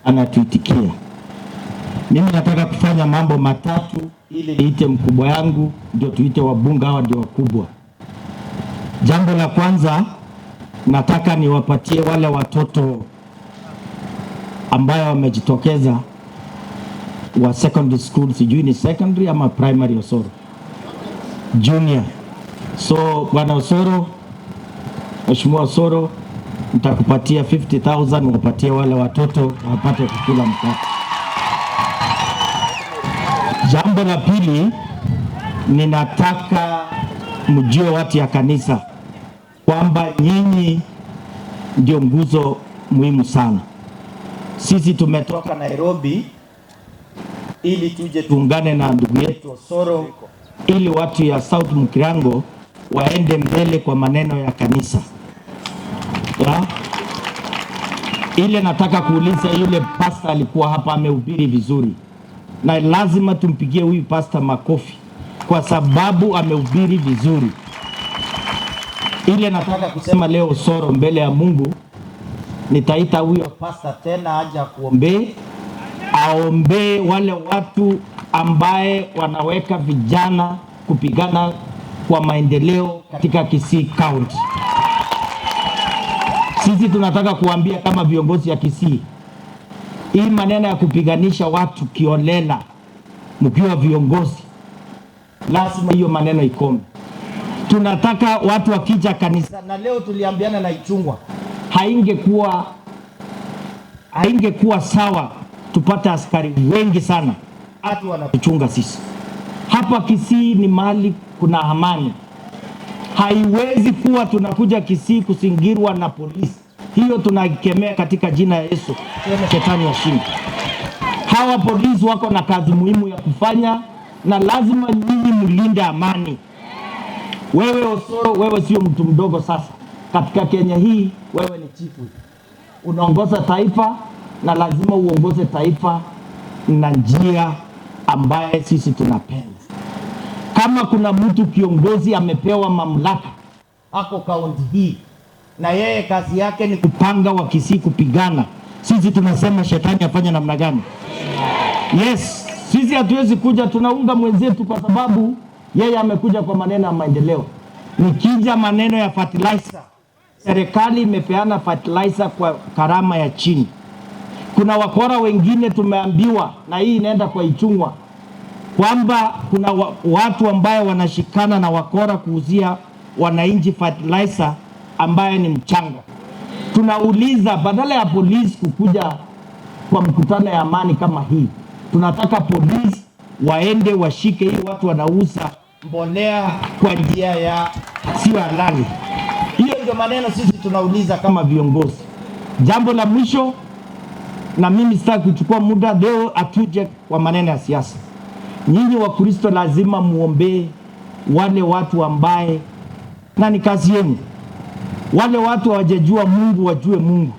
anatuitikia. Mimi nataka kufanya mambo matatu ili niite mkubwa yangu ndio tuite wabunge hawa ndio wakubwa. Jambo la kwanza, nataka niwapatie wale watoto ambao wamejitokeza wa secondary school, sijui ni secondary ama primary Osoro, junior. So bwana Osoro, Mheshimiwa Osoro, nitakupatia 50,000 upatie wale watoto wapate kukula mkate. Jambo la pili, ninataka mjue watu ya kanisa kwamba nyinyi ndio nguzo muhimu sana. Sisi tumetoka Nairobi ili tuje tuungane na ndugu yetu Osoro ili watu ya South Mugirango waende mbele kwa maneno ya kanisa. Ya? Ile nataka kuuliza, yule pastor alikuwa hapa amehubiri vizuri, na lazima tumpigie huyu pastor makofi kwa sababu amehubiri vizuri. Ile nataka kusema leo Osoro, mbele ya Mungu, nitaita huyo pastor tena aje kuombe, aombe wale watu ambaye wanaweka vijana kupigana kwa maendeleo katika Kisii County. Sisi tunataka kuambia kama viongozi ya Kisii, hii maneno ya kupiganisha watu kiolela mkiwa viongozi, lazima hiyo maneno ikome. Tunataka watu wakija kanisa, na leo tuliambiana na Ichungwa, haingekuwa sawa tupate askari wengi sana hatu wanatuchunga sisi. Hapa Kisii ni mahali kuna amani. Haiwezi kuwa tunakuja Kisii kusingirwa na polisi. Hiyo tunaikemea katika jina ya Yesu. Shetani ashinde. Hawa polisi wako na kazi muhimu ya kufanya, na lazima nyinyi mlinde amani. Wewe Osoro, wewe sio mtu mdogo sasa. Katika Kenya hii wewe ni chifu. Unaongoza taifa, na lazima uongoze taifa na njia ambaye sisi tunapenda. Kama kuna mtu kiongozi amepewa mamlaka ako kaunti hii, na yeye kazi yake ni kupanga wa Kisii kupigana, sisi tunasema shetani afanye namna gani? Yes, sisi hatuwezi kuja tunaunga mwenzetu kwa sababu yeye amekuja kwa maneno ya maendeleo. Nikija maneno ya fertilizer, serikali imepeana fertilizer kwa karama ya chini. Kuna wakora wengine tumeambiwa, na hii inaenda kwa Ichungwa, kwamba kuna watu ambaye wanashikana na wakora kuuzia wananchi fertilizer ambaye ni mchanga. Tunauliza, badala ya polisi kukuja kwa mkutano ya amani kama hii, tunataka polisi waende washike hii watu wanauza mbolea kwa njia ya sio halali. Hiyo ndio maneno sisi tunauliza kama viongozi. Jambo la mwisho, na mimi sitaki kuchukua muda leo, atuje kwa maneno ya siasa. Nyinyi wa Kristo lazima muombe wale watu ambaye, na ni kazi yenu, wale watu hawajajua Mungu wajue Mungu.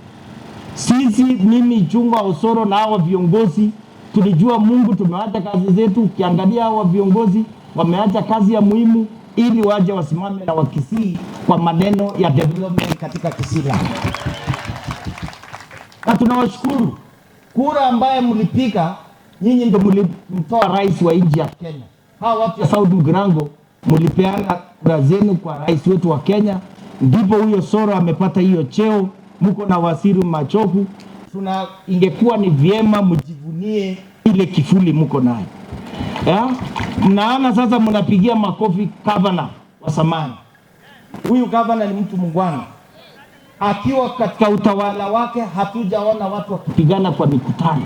Sisi, mimi Ichungwa, Osoro na hawa viongozi tulijua Mungu, tumeacha kazi zetu. Ukiangalia hawa viongozi wameacha kazi ya muhimu ili waje wasimame na Wakisii kwa maneno ya development katika Kisii. Na tunawashukuru kura ambaye mlipiga, nyinyi ndio mlimtoa rais wa nchi ya Kenya. Hawa watu ya South Mugirango mlipeana kura zenu kwa rais wetu wa Kenya, ndipo huyo Osoro amepata hiyo cheo. Mko na waziri machofu, ingekuwa ni vyema mjivunie ile kifuli mko nayo. Mnaona sasa mnapigia makofi governor wa zamani. Huyu governor ni mtu mungwana. Akiwa katika utawala wake hatujaona watu wakipigana kwa mikutano.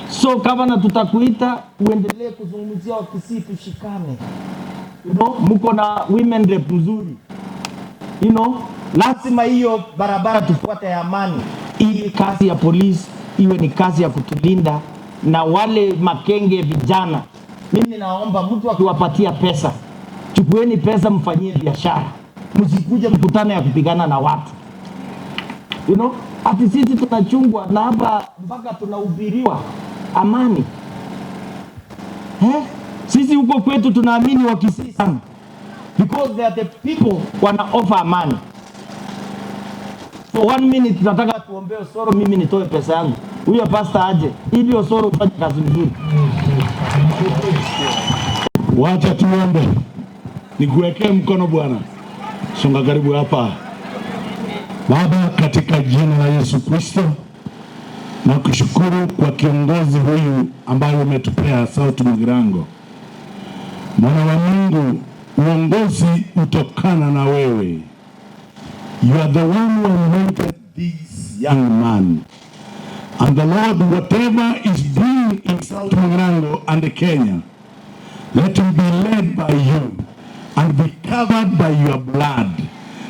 So governor, tutakuita uendelee kuzungumzia Wakisii tushikane. Mko na women rep mzuri. Lazima hiyo barabara tufuate ya amani, ili kazi ya polisi iwe ni kazi ya kutulinda na wale makenge vijana. Mimi naomba mtu akiwapatia pesa, chukueni pesa mfanyie biashara. Msikuje mkutano ya kupigana na watu. Ati sisi tunachungwa na hapa mpaka tunahubiriwa amani. Sisi huko kwetu tunaamini Wakisii sana, because they are the people wana offer amani. For 1 minute nataka tuombe Osoro, mimi nitoe pesa yangu. Huyo pastor aje ili Osoro ufanye kazi nzuri. Wacha tuombe. Nikuwekee mkono Bwana. Songa karibu hapa. Baba, katika jina la Yesu Kristo, na kushukuru kwa kiongozi huyu ambaye umetupea South Mugirango. Mwana wa Mungu, uongozi utokana na wewe. You are the one who anointed this young man. And the Lord, whatever is doing in South Mugirango and Kenya, let him be led by you and be covered by your blood.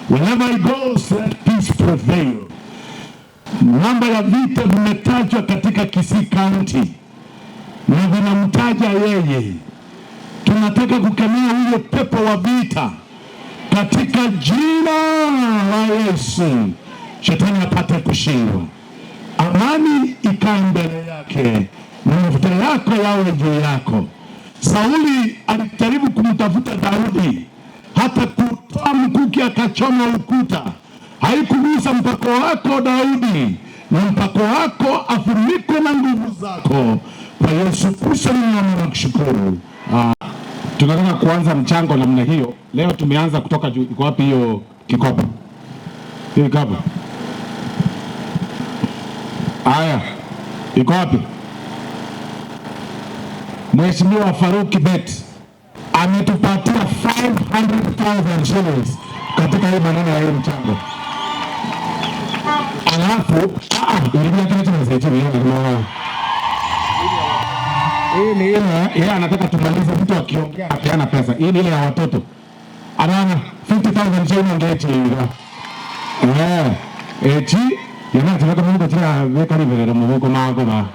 Wherever he goes, let peace prevail. Namba ya vita vimetajwa katika Kisii County na vinamtaja yeye. Tunataka kukemea ule pepo wa vita katika jina la Yesu. Shetani apate kushindwa. Amani ikae mbele yake na mafuta yako yawe juu yako. Sauli alijaribu kumtafuta Daudi, hata kutoa mkuki akachoma ukuta. Haikugusa mpako wako Daudi, na mpako wako afunikwe na nguvu zako. Kwa Yesu Kristo ninaomba na kushukuru. Tunataka kuanza mchango namna hiyo. Leo tumeanza kutoka juu. Iko wapi hiyo kikopo? Hiyo kikopo. Aya. Iko wapi? Mheshimiwa Faruk Bet ametupatia 500,000 shillings katika hii maneno ya hii mchango. Alafu hii ni ile yeye anataka tumalize mtu akiongea akiana pesa. Hii ni ile ya watoto. Anaona 50,000 shillings ngeti hiyo. Eti yana tunataka Mungu tia weka ni vile Mungu mago ba.